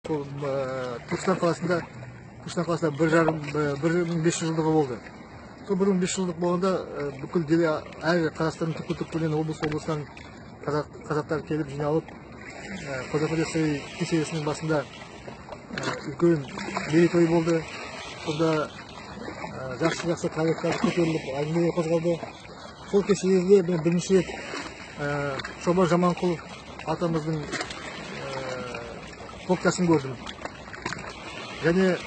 Түркістан қаласында 1500 жылдығы болды. Сол 1500 жылдық болғанда бүкіл әр Қазақстанның түкпір-түкпірінен облыстан қазақтар келіп жиналып, Қожа-Ахмет кесенесінің басында үлкен мерейтой болды. Сонда жақсы тарихтар көтеріліп, әңгіме қозғалды. Сол кесенеде мен бірінші рет Шоба Жаманқұл атамыздың топкасын көрдім. Және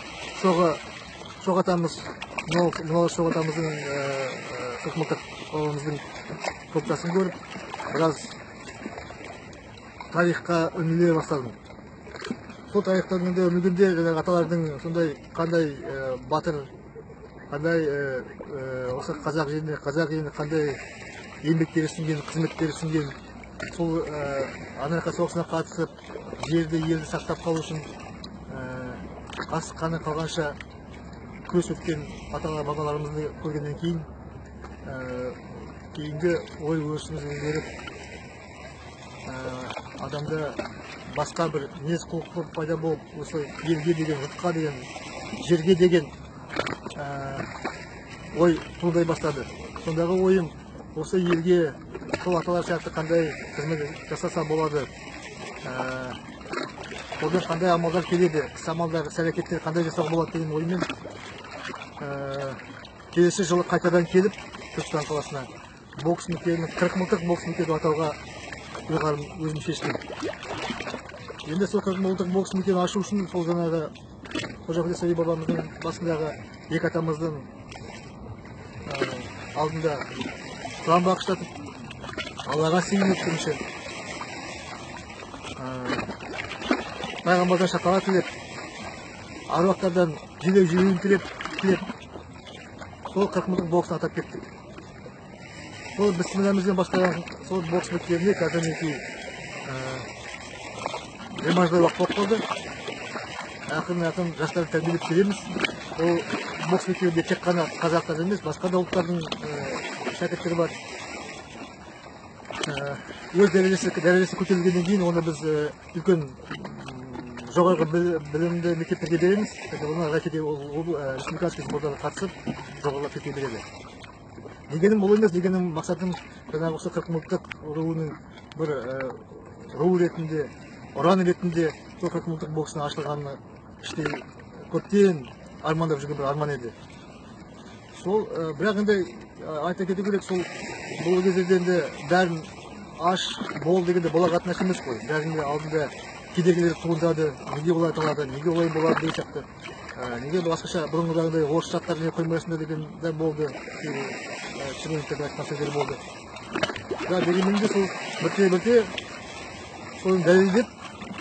Шоқ атамыз, Шоқ атамыздың Қырықмылтық бабамыздың топкасын көріп, біраз тарихқа үңіле бастадым. Сол тарихтан үңілгенде аталардың сондай қандай батыр, қандай осы қазақ жеріне қандай еңбектері сіңген, қызметтері сіңген, сол Америка соғысына қатысып, жерді, елді сақтап қалу үшін қаны қалғанша күрес өткен ата-бабаларымызды көргеннен кейін кейінгі ой өрісімізді беріп, адамда басқа бір мінез құлық пайда болып, осы елге деген, жұртқа деген, жерге деген ой туылдай бастады. Сондағы ойым осы елге сол аталар сияқты қандай қызмет жасаса болады, одан қандай амалдар келеді, іс-амалдар, іс-әрекеттер қандай жасауға болады деген оймен келесі жылы қайтадан келіп Түркістан қаласына бокс мектебін, Қырықмылтық бокс мектебін атауға ұйғарым өзім шештім. Енді сол Қырықмылтық бокс мектебін ашу үшін сол жаңағы Қожа-Ахмет бабамыздың басындағы екі атамыздың алдында құран бағыштатып, Аллаға сыйынып бірінші пайғамбардан шапағат тілеп, аруақтардан желеу тілеп, сол Қырықмылтық боксын атап кеттік. Сол бісмілләмізбен бастаған сол бокс мектебіне қазір мінекей демаждай уақыт болып қалды. Ақырын жастарды тәрбиелеп келеміз. Ол бокс мектебінде тек қана қазақтар емес, басқа да ұлттардың шәкірттері бар. Өз дәрежесі көтерілгеннен кейін оны біз үлкен жоғарғы білімді мектептерге береміз. Оны республиканский сбордарға қатысып, жоғарылап кете береді. Дегенім бұл емес, дегенім мақсатым жаңағы осы Қырықмылтық руының бір ру ретінде, ұран ретінде сол Қырықмылтық боксының ашылғаны іштей көптен армандап жүрген бір арман еді. Сол, бірақ енді айта кету керек, сол бұл кездерде бәрін аш, бол дегенде болағатын нәрсе емес қой. Бәрінде алдында кедергілер туындады, неге олай аталады, неге олай болады деген сияқты. Неге басқаша бұрынғыдағыдай орыс жаттар не қоймайсыңдар деген де болды. Шенеуніктердің айтқан сөздері болды. Дегенмен де сол бірте-бірте соны дәлелдеп,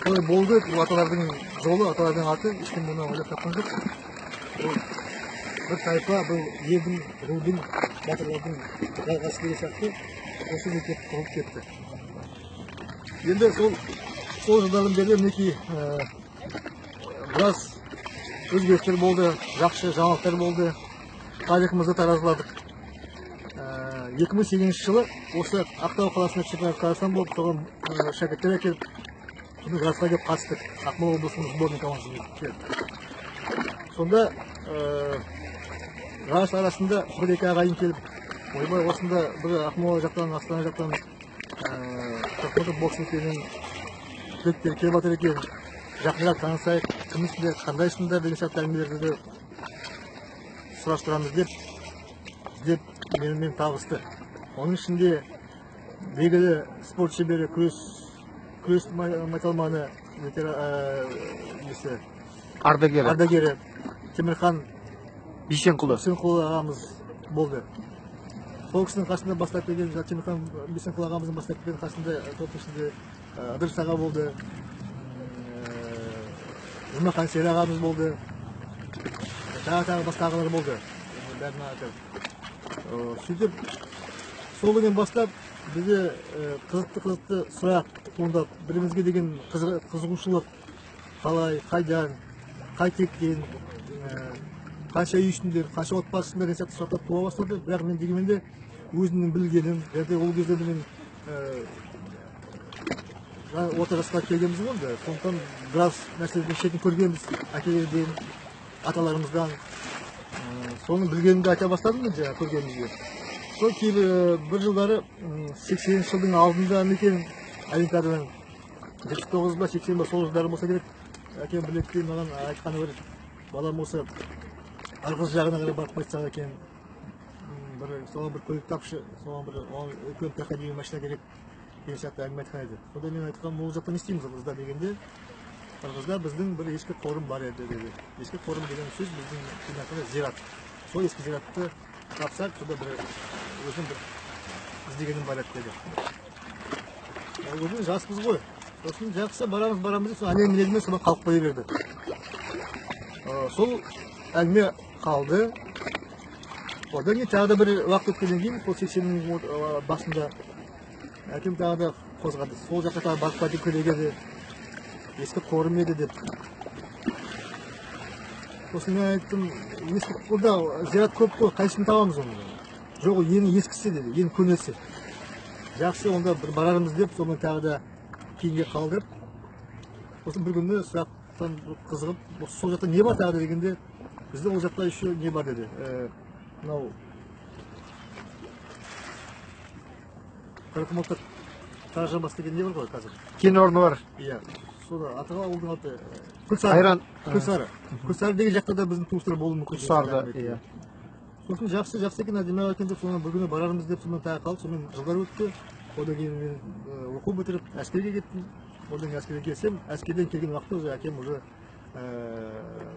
солай болды. Бұл аталардың жолы, аталардың аты, ешкім мұны ойлап тапқан жоқ. Бір тайпа, бұл елдің, рудың, батырлардың жалғасы деген сияқты осы мектеп құрылып кетті. Енді сол жылдардан бері мінекей біраз өзгерістер болды, жақсы жаңалықтар болды, тарихымызды таразыладық. 2008 жылы осы Ақтау қаласында чемпионат Қазақстан болып, соған шәкірттер әкеліп, соны жарысқа келіп қатыстық. Ақмола облысының сборный командасымен. Сонда жарыс арасында бір-екі ағайын келіп, ойбай осында бір Ақмола жақтан, Астана жақтан Қырықмылтық бокс мектебінің түлектері келіп жатыр екен, жақынырақ танысайық, кімсіңдер, қандайсыңдар деген сияқты әңгімелерді сұрастырамыз деп менімен табысты. Оның ішінде белгілі спорт шебері, күрес майталманы, ардагері Темірхан Бейсенқұлы ағамыз болды. Сол кісінің қасында бастап келген, Темірхан Бейсенқұлы ағамыздың бастап келген қасында топтың ішінде Ыдырыс аға болды, Жұмақан Сері ағамыз болды, тағы басқа ағалар болды. Сөйтіп, сол күннен бастап бізде қызықты сұрақ туындап, бірімізге деген қызығушылық, қалай, қайдан, қай тектен, қанша үй ішіндер, қанша отбасысыңдар деген сияқты сұрақтар туа бастады. Бірақ мен дегенмен де өзімнің білгенім, ол кездерде мен орта жасқа келгенбіз ғой енді, сондықтан біраз нәрселердің шетін көргенбіз әкелерден, аталарымыздан. Соны білгенімді айта бастадым мен жаңа көргенімізге. Сол кейбір бір жылдары 80 жылдың алдында екен Олимпиаданың 79 ба 80 ба сол жылдары болса керек, әкем білектен маған айтқаны бір балам осы Ырғыз жағына қарай барып қайтсақ екен, соған бір көлік тапшы, соған бір үлкен проходимый машина керек деген сияқты әңгіме айтқан еді. Сонда мен айтқам, ол жақта не істейміз Ырғызда дегенде, Ырғызда біздің бір ескі қорым бар еді деді. Ескі қорым деген сөз біздің тілде зират. Сол ескі зиратты тапсақ, сонда бір өзім бір іздегенім бар еді деді. Өзің жаспыз ғой. Сосын жақсы барамыз деп, әне мінезімен содан қалып қоя берді. Сол әңгіме қалды. Одан кейін тағы да бір уақыт өткеннен кейін, сол 80-нің басында әкем тағы да қозғады. Сол жаққа тағы барып қайтып келегеді, ескі қорым еді деп. Сосын мен айттым, ескі қорда зират көп қой, қайсысын табамыз оны? Жоқ, ең ескісі деді, ең көнесі. Жақсы, онда бір барарымыз деп, соны тағы да кейінге қалдырып. Сосын бір күні сұрақтан қызығып, сол жақта не бар тағы дегенде, бізде ол жақта еще не бар деді. Мынау Қарақұмалта Қаражанбас деген не бар ғой қазір? Кен орны бар. Иә. Сода атыға ауылдың аты Күлсары. Күлсары деген жақта да біздің туыстар болуы мүмкін. Күлсарда, иә. Сосын жақсы екен, әдемі екен деп, соны бір күні барармыз деп, сонымен тағы қалды. Сонымен жылдар өтті. Одан кейін мен оқу бітіріп әскерге кеттім. Одан кейін әскерге келсем, әскерден келген уақытта уже әкем уже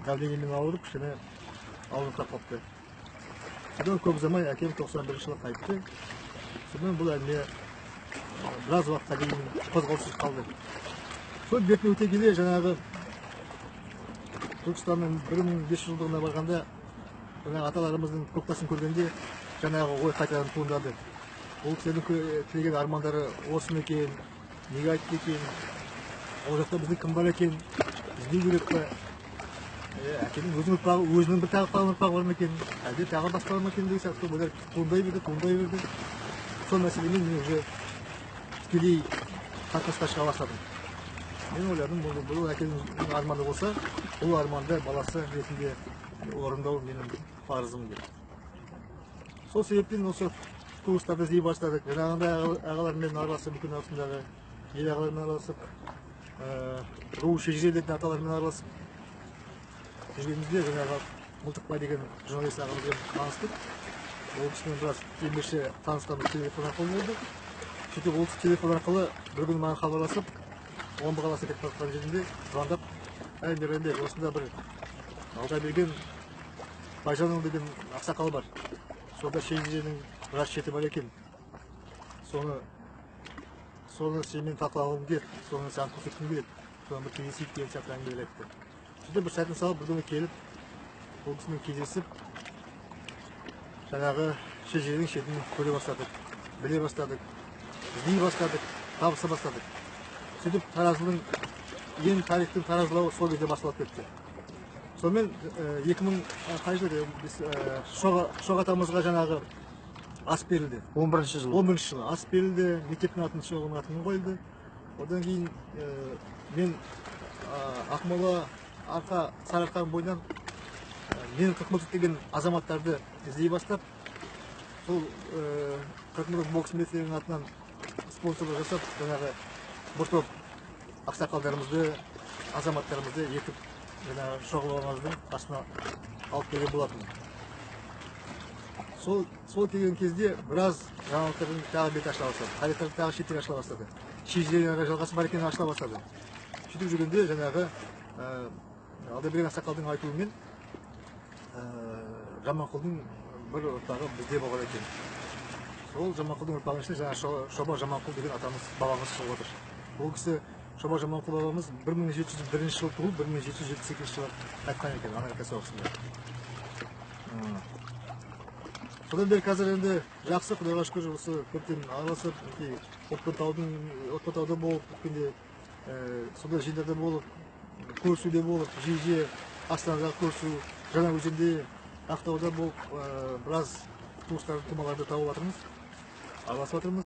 давлениемен ауырып, кішкене ауырып қалыпты. Содан көп ұзамай әкем 91 жылы қайтты. Содан бұл әңгіме біраз уақытқа дейін қозғалыссыз қалды. Сол бетіне өте келе жаңағы Түркістанның 1500 жылдығына барғанда аталарымыздың көктасын көргенде жаңағы ой қайтадан туындады. Ол кісілердің тілеген армандары осы ма екен, неге айтты екен, ол жақта біздің кім бар екен, іздеу керек па, әкенің өзінің бір тағы қалған ұрпағы бар ма екен, әлде тағы басқа бар ма екен деген сияқты ойлар туындай берді. Сол мәселемен мен уже тікелей қатынасқа шыға бастадым. Мен ойладым, бұл әкенің арманы болса, бұл арманды баласы ретінде орындау менің парызым деп. Сол себептен осы туыстарды іздей бастадық. Жаңағындай ағалармен араласып, бүкіл осындағы ел ағалармен араласып, ру шежірелердің аталармен араласып жүргенімізде жаңағы Мылтықбай деген журналист ағамызбен таныстық. Ол кісімен біраз еңбекші танысқанымыз телефон арқылы болды. Сөйтіп ол телефон арқылы бір күні маған хабарласып, Омбы қаласына кетіп бара жатқан жерінде звондап, Мейрамбек, осында бір Алдаберген Байжанұлы деген ақсақал бар. Сонда шежіренің біраз шеті бар екен. Соны сенімен талқылағым келеді, соны саған көрсеткім келеді. Соны бір кездесейік деген сияқты әңгімелер айтты. Сөйтіп бір сәтін салып, бір күні келіп, ол кісімен кездесіп, жаңағы шежіренің шетін көре бастадық, біле бастадық, іздей бастадық, табыса бастадық. Сөйтіп таразының, ең тарихтың таразылауы сол кезде басталып кетті. Сонымен 2000 қайжылы Шоқ атамызға жаңағы ас берілді. 11-ші жылы ас берілді, мектептің атын Шоғының атымен қойылды. Одан кейін мен Ақмола, Арқа, Сарыарқа бойынан мен Қырықмылтық деген азаматтарды іздей бастап, сол Қырықмылтық бокс мектебінің атынан спонсорлық жасап, жаңағы бір топ ақсақалдарымызды, азаматтарымызды ертіп Шоқ ағамыздың астына алып келген болатын. Сол келген кезде біраз жаңалықтардың тағы беті ашыла бастады, тарихтардың тағы шеттері ашыла бастады, шежірелерге жалғасы бар екені ашыла бастады. Сөйтіп жүргенде жаңағы Алдаберген ақсақалдың айтуымен Жаманқұлдың бір ұрпағы бізде болған екен. Сол Жаманқұлдың ұрпағының ішінде жаңағы Шоба Жаманқұл деген атамыз, бабамыз шығып отыр. Ол кісі Шоба Жаманқұл бабамыз 1701 жылы туылып, 1778 жылы қайтқан екен Америка соғысында. Содан бері қазір енді жақсы, Құдайға шүкір, осы көптен араласып, Отпантауда болып, өткенде сондай жиындарда болып, көрісуде болып, жиі Астанадағы көрісу, Жаңаөзенде, Ақтауда болып, біраз туыстардың тумаларды тауып жатырмыз, араласып жатырмыз.